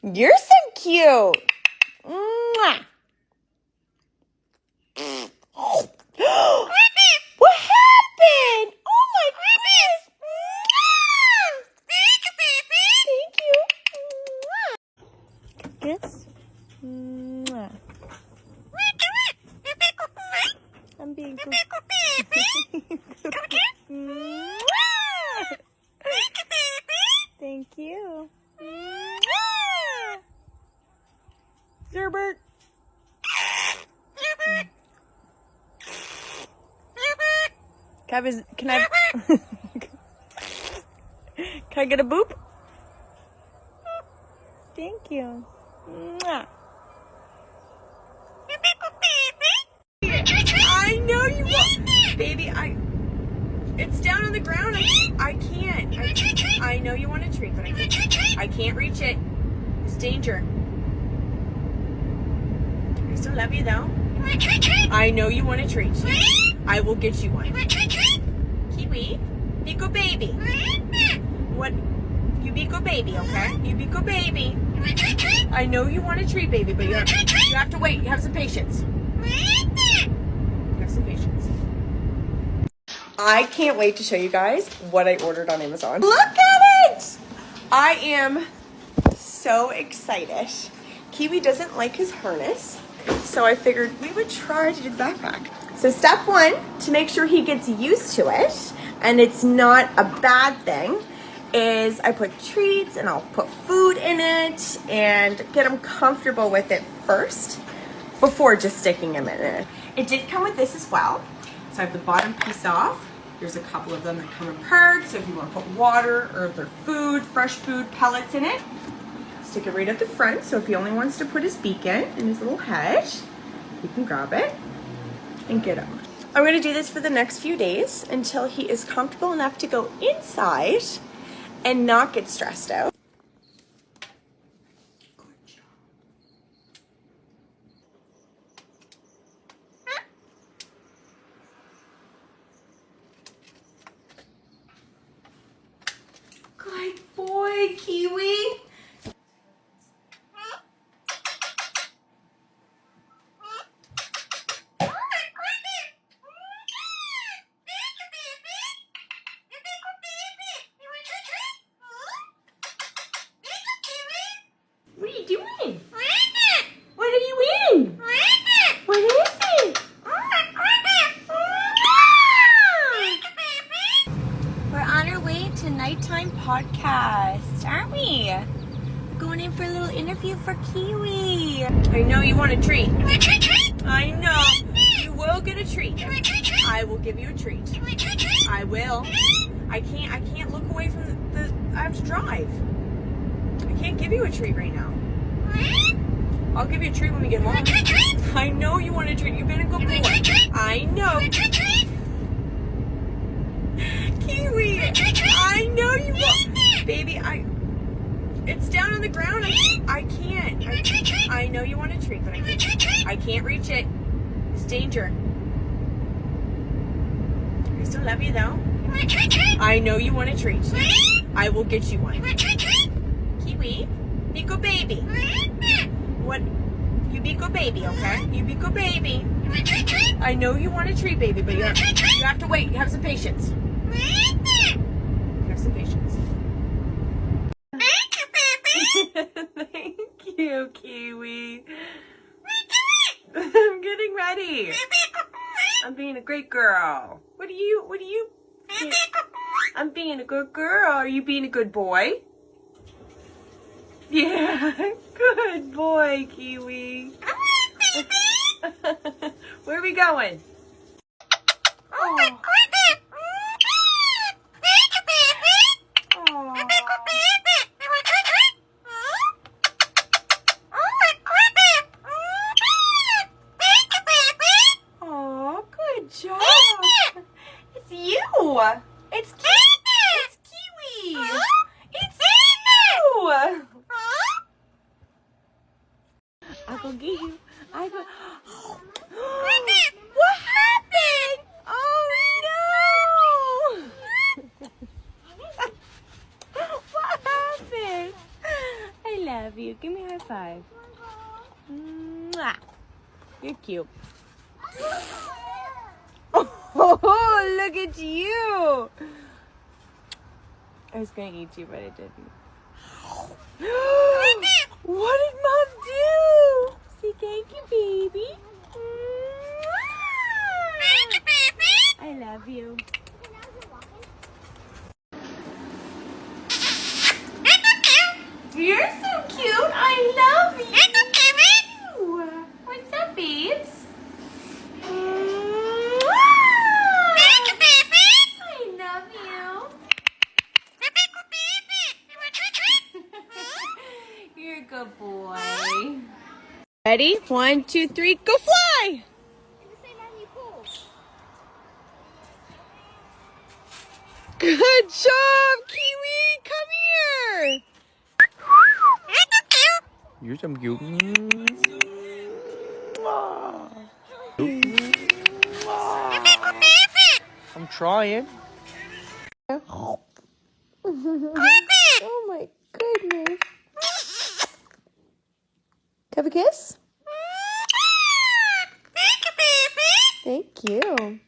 You're so cute. Mwah. What happened? Oh my goodness. Thank you. Kiss. I'm being good. Thank you. Zerbert. Can I get a boop? Thank you. I know you won't. Baby, it's down on the ground. I can't. I know you want a treat, but I can't reach it. It's danger. I still love you though. I know you want a treat. I will get you one. Kiwi, be good baby. What? You be good baby, okay? You be good baby. I know you want a treat, baby, but you have to wait. You have some patience. Have some patience. I can't wait to show you guys what I ordered on Amazon. Look at it! I am so excited. Kiwi doesn't like his harness, so I figured we would try to do the backpack. So step one, to make sure he gets used to it and it's not a bad thing, is I put treats and I'll put food in it and get him comfortable with it first before just sticking him in it. It did come with this as well. So I have the bottom piece off. There's a couple of them that come apart. So if you want to put water or their food, fresh food pellets in it, stick it right at the front. So if he only wants to put his beak in and his little head, you can grab it and get him. I'm going to do this for the next few days until he is comfortable enough to go inside and not get stressed out. Good boy, Kiwi. What are you doing? What are you in? What is it? We're on our way to nighttime podcast, aren't we? We're going in for a little interview for Kiwi. I know you want a treat. I know. You will get a treat. I will give you a treat. I will. I can't look away from the I have to drive. I can't give you a treat right now. I'll give you a treat when we get home. I know you want a treat. You've been a good boy. I know. Kiwi, I know you want. Baby, it's down on the ground. I can't. I know you want a treat, but I can't reach it. It's danger. I still love you though. I know you want a treat. I will get you one. Kiwi, be good baby. What? You be good baby, okay? You be good baby. I know you want a treat, baby, but you have to wait. You have some patience. Have some patience. Thank you, Kiwi. I'm getting ready. I'm being a great girl. What are you? I'm being a good girl. Are you being a good boy? Yeah, good boy, Kiwi. Where are we going? Oh. Oh, good job. It's you. It's Kiwi. It's you. I'll go get you. What happened? Oh no! What happened? I love you. Give me a high five. Mwah. You're cute. Oh, look at you. I was going to eat you, but I didn't. What did Mom do? Say thank you, baby. I love you. You're so cute. I love you. What's up, babes? I love you. You're a good boy. Ready? 1, 2, 3, go fly! Good job, Kiwi! Come here! You're so cute. I'm trying. Oh my goodness. Have a kiss? Thank you.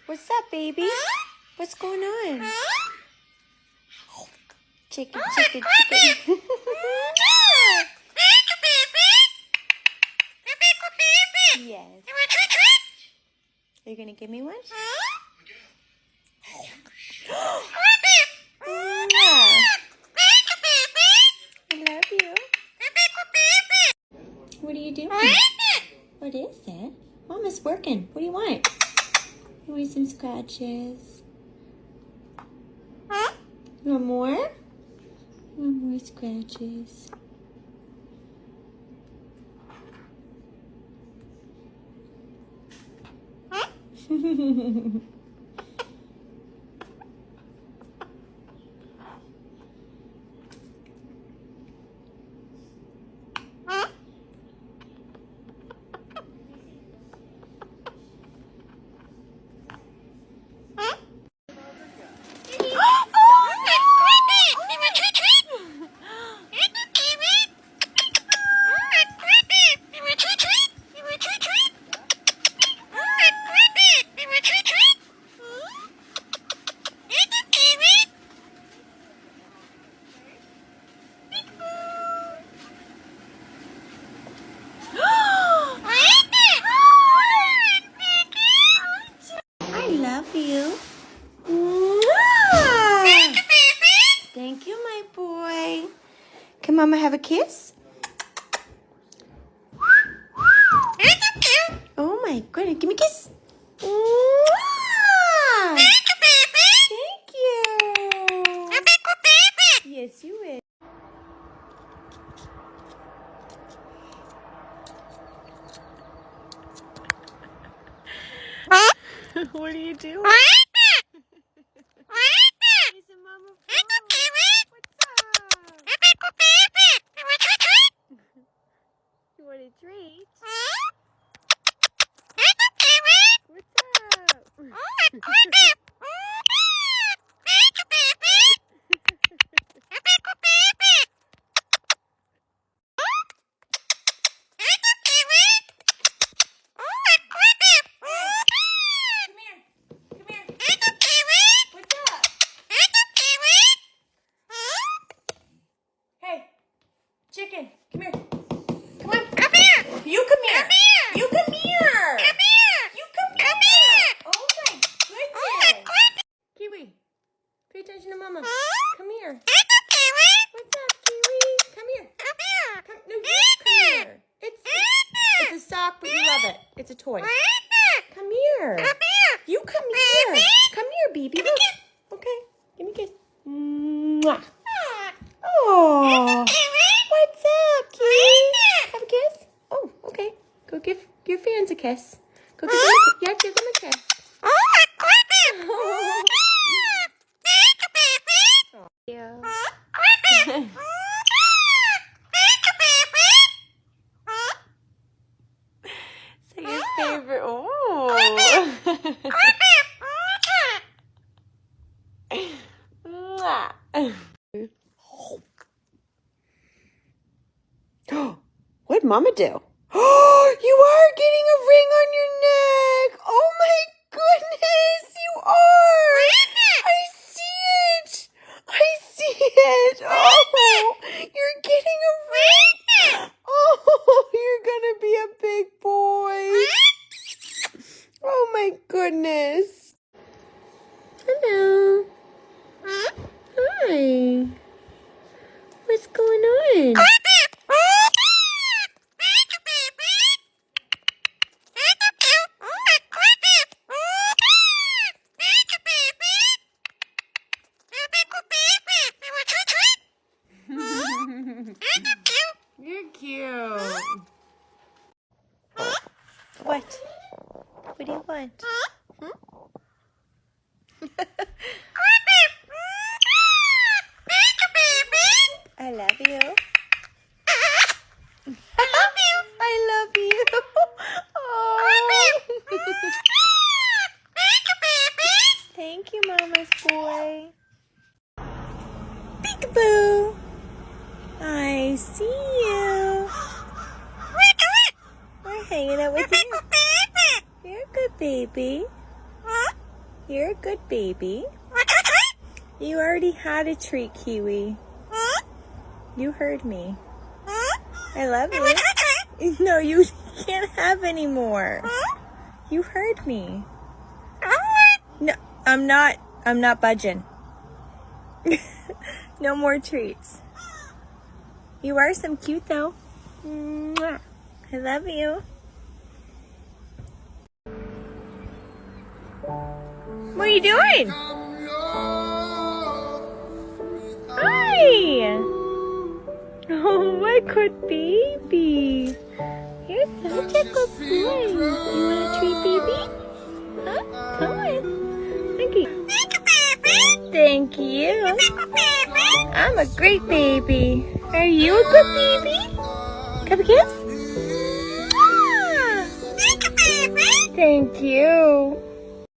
What's up, baby? What's going on? Chicken, chicken, chicken. Yes. Are you gonna give me one? I love you. What are you doing? What is it? Mama's working. What do you want? You want some scratches? You want more? You want more scratches? You. Thank you, my boy. Can Mama have a kiss? Oh my goodness, give me a kiss. Thank you. Yes, you will. What are you doing? Is it Mama phone? What's up? You want a treat? What's up? Chicken, come here. Come on. Come here. You come here. Come here. You come here. Come here. You come here. Oh my goodness. Kiwi, pay attention to Mama. Come here. What's up, Kiwi? Come here. Come, no, you come here. It's a sock, but you love it. It's a toy. Come here. You come here. Come here, baby. Look. Okay, give me a kiss. Mwah. Oh, what's up, cutie? Have a kiss? Oh, okay. Go give your fans a kiss. Go give them give them a kiss. Yeah. Say your favorite. Oh. What'd Mama do? Oh, you are getting a ring on your neck. Oh my goodness, you are. I see it. I see it. Oh, you're getting a ring. Oh, you're gonna be a big boy. Oh my goodness. Hello. Hi. What's going on? You're cute. What? What do you want? I love you. I love you. Oh. Thank you, Mama's boy. Peekaboo. I see you. We're hanging out with you. You're a good baby. You're a good baby. You already had a treat, Kiwi. You heard me. I love you. No, you can't have any more. You heard me. No, I'm not budging. No more treats. You are some cute though. Mwah. I love you. What are you doing? Hi. Oh, my good baby. You're such a good boy. You want a treat, baby? Huh? Come on. Thank you. Thank you. I'm a great baby. Are you a good baby? Have a kiss? Ah. Thank you.